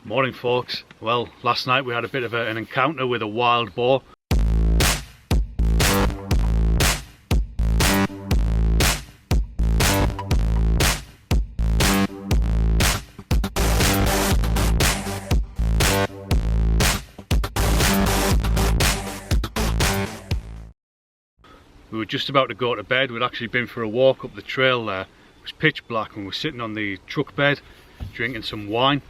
Morning folks. Well, last night we had a bit of an encounter with a wild boar. We were just about to go to bed. We'd actually been for a walk up the trail there. It was pitch black and we were sitting on the truck bed drinking some wine.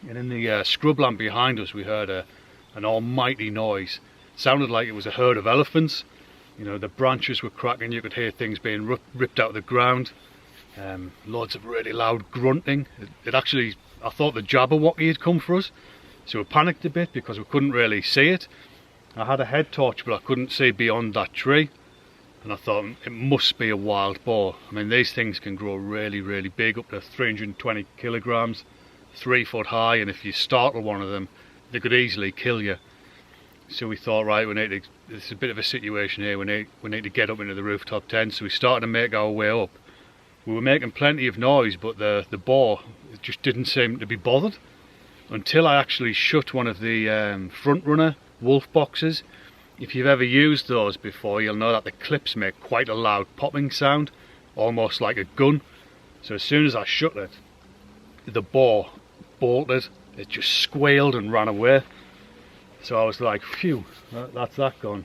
And in the scrubland behind us we heard an almighty noise. It sounded like it was a herd of elephants. You know, the branches were cracking, you could hear things being ripped out of the ground. Loads of really loud grunting. I thought the Jabberwocky had come for us. So we panicked a bit because we couldn't really see it. I had a head torch but I couldn't see beyond that tree. And I thought it must be a wild boar. I mean, these things can grow really, really big, up to 320 kilograms. 3 foot high, and if you startle one of them they could easily kill you. So we thought, right, it's a bit of a situation here, we need to get up into the rooftop tent. So we started to make our way up. We were making plenty of noise, but the boar just didn't seem to be bothered until I actually shut one of the front runner wolf boxes. If you've ever used those before, you'll know that the clips make quite a loud popping sound, almost like a gun. So as soon as I shut it, the boar bolted. It just squealed and ran away. So I was like, phew, that's that gone.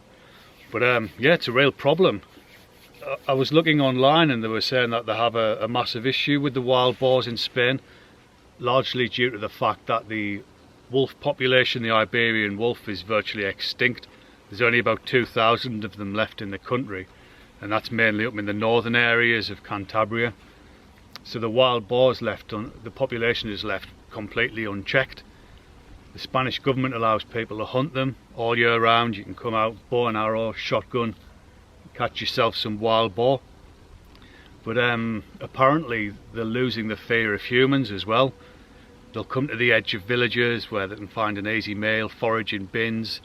But yeah, it's a real problem. I was looking online and they were saying that they have a massive issue with the wild boars in Spain, largely due to the fact that the wolf population, the Iberian wolf, is virtually extinct. There's only about 2,000 of them left in the country, and that's mainly up in the northern areas of Cantabria. So the wild boars the population is left completely unchecked. The Spanish government allows people to hunt them all year round. You can come out, bow and arrow, shotgun, catch yourself some wild boar. But apparently they're losing the fear of humans as well. They'll come to the edge of villages where they can find an easy meal, forage in bins.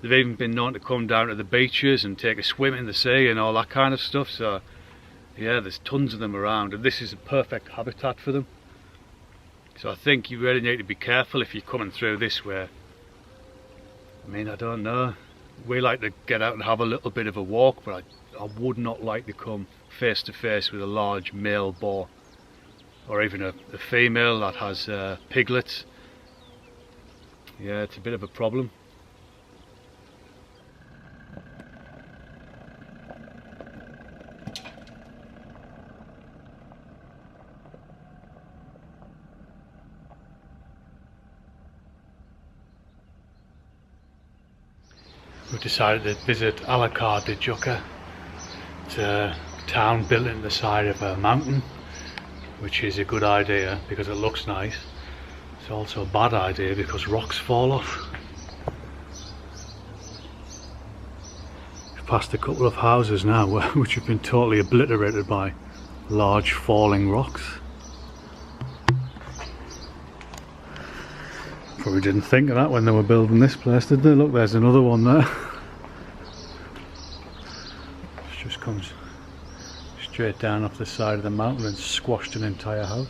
They've even been known to come down to the beaches and take a swim in the sea and all that kind of stuff. So yeah, there's tons of them around, and this is a perfect habitat for them. So I think you really need to be careful if you're coming through this way. I mean, I don't know. We like to get out and have a little bit of a walk, but I would not like to come face to face with a large male boar, or even a female that has piglets. Yeah, it's a bit of a problem. We decided to visit Alcala de Jucar. It's a town built in the side of a mountain, which is a good idea because it looks nice. It's also a bad idea because rocks fall off. We've passed a couple of houses now which have been totally obliterated by large falling rocks. Probably didn't think of that when they were building this place, did they? Look, there's another one there. It just comes straight down off the side of the mountain and squashed an entire house.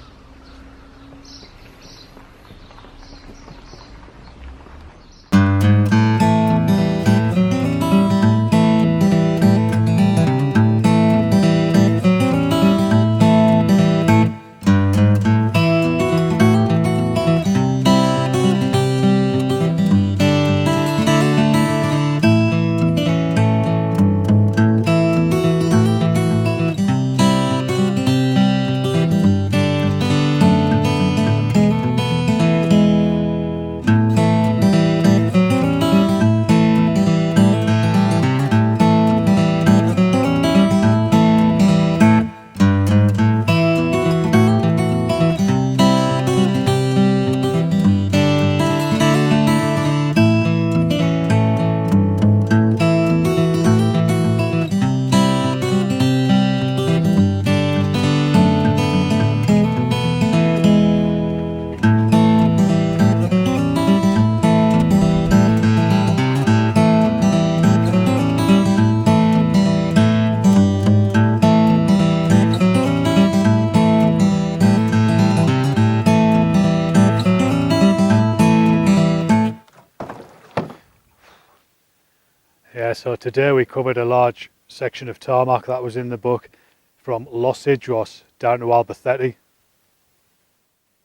So today we covered a large section of tarmac that was in the book, from Los Idros down to Albacete.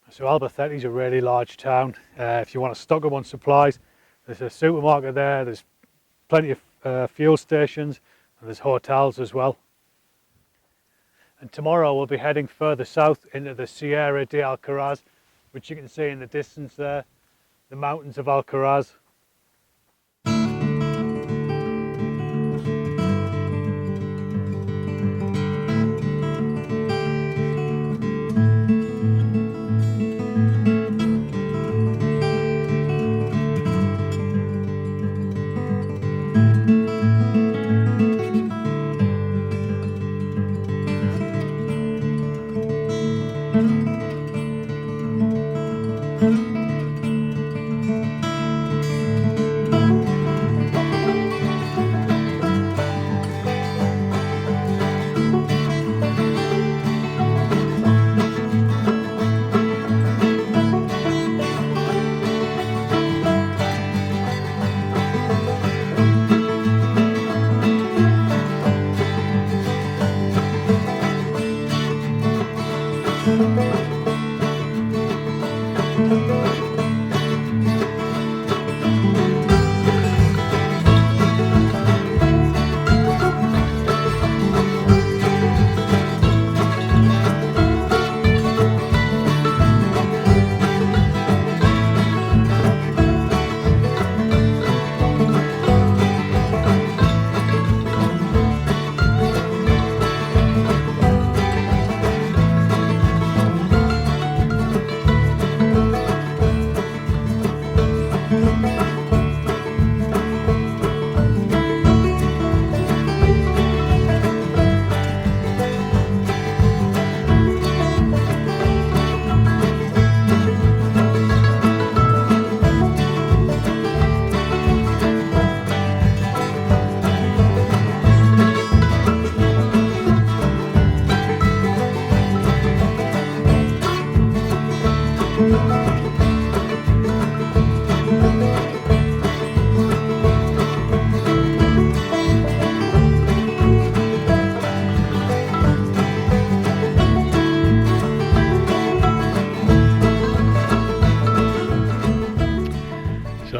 So Albacete is a really large town. If you want to stock up on supplies, there's a supermarket there, there's plenty of fuel stations, and there's hotels as well. And tomorrow we'll be heading further south into the Sierra de Alcaraz, which you can see in the distance there, the mountains of Alcaraz.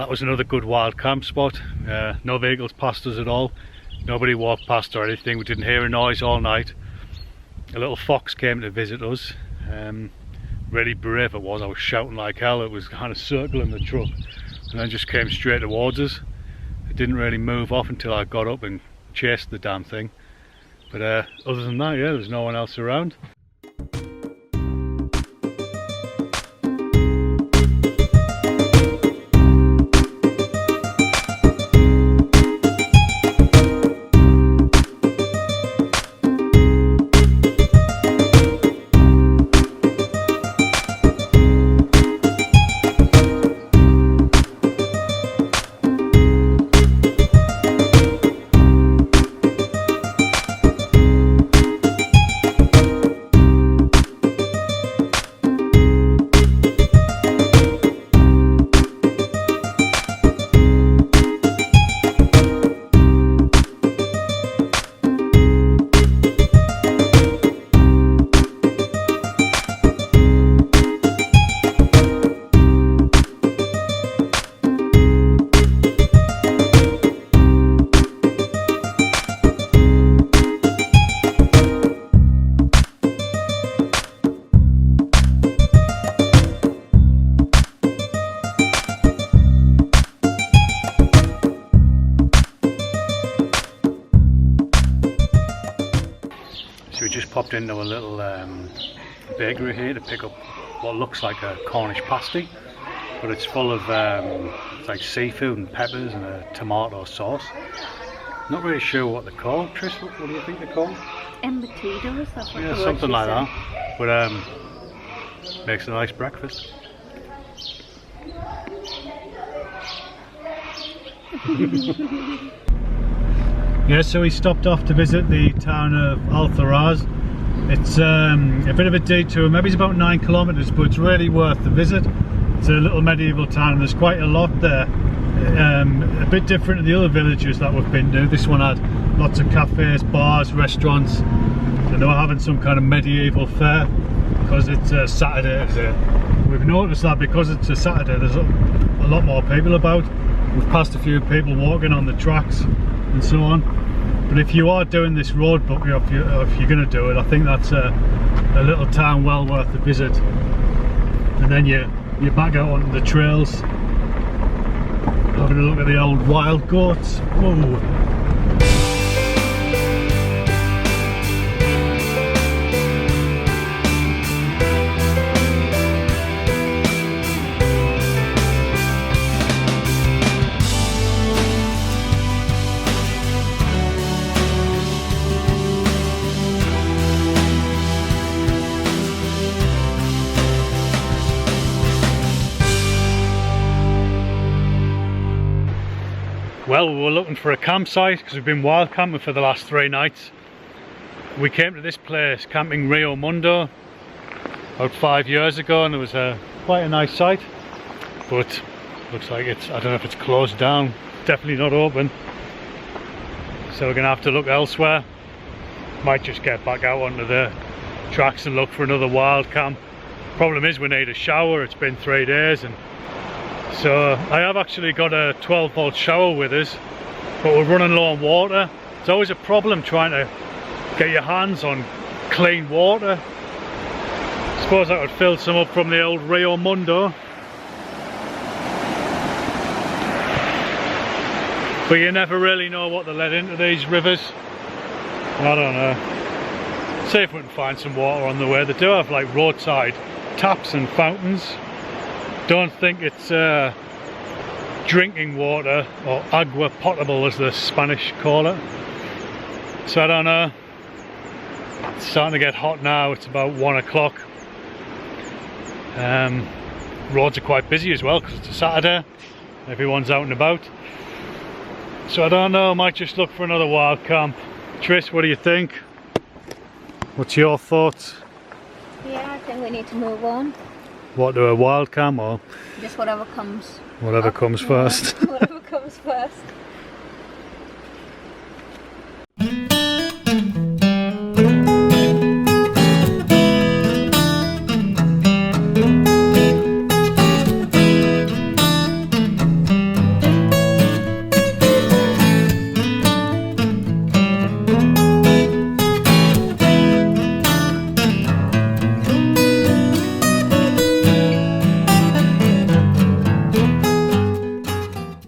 Was another good wild camp spot. No vehicles passed us at all, nobody walked past or anything. We didn't hear a noise all night. A little fox came to visit us. Really brave it was. I was shouting like hell. It was kind of circling the truck and then just came straight towards us. It didn't really move off until I got up and chased the damn thing, but other than that, yeah, there's no one else around. So we just popped into a little bakery here to pick up what looks like a Cornish pasty, but it's full of it's like seafood and peppers and a tomato sauce. Not really sure what they're called. Trish, what do you think they're called? Embutidos, that's what yeah, something like that. But makes a nice breakfast. Yeah, so we stopped off to visit the town of Alcaraz. It's a bit of a detour, maybe it's about 9 kilometers, but it's really worth the visit. It's a little medieval town and there's quite a lot there. a bit different to the other villages that we've been to. This one had lots of cafes, bars, restaurants, and they were having some kind of medieval fair because it's a Saturday today. We've noticed that because it's a Saturday there's a lot more people about. We've passed a few people walking on the tracks and so on. But if you are doing this road book, if you're going to do it, I think that's a little town well worth the visit. And then you're back out on the trails, having a look at the old wild goats. Whoa. Well, we were looking for a campsite because we've been wild camping for the last 3 nights. We came to this place, Camping Rio Mundo, about 5 years ago, and it was quite a nice site, but looks like I don't know if it's closed down, definitely not open. So we're going to have to look elsewhere. Might just get back out onto the tracks and look for another wild camp. Problem is we need a shower, it's been 3 days, and so I have actually got a 12-volt shower with us, but we're running low on water. It's always a problem trying to get your hands on clean water. I suppose I could fill some up from the old Rio Mundo, but you never really know what they let into these rivers. I don't know. See if we can find some water on the way. They do have like roadside taps and fountains. Don't think it's drinking water, or agua potable as the Spanish call it. So I don't know. It's starting to get hot now, it's about 1 o'clock. Roads are quite busy as well because it's a Saturday. Everyone's out and about. So I don't know, I might just look for another wild camp. Trish, what do you think? What's your thoughts? Yeah, I think we need to move on. What, to a wild camp or? Just whatever comes. Whatever comes first. Whatever comes first.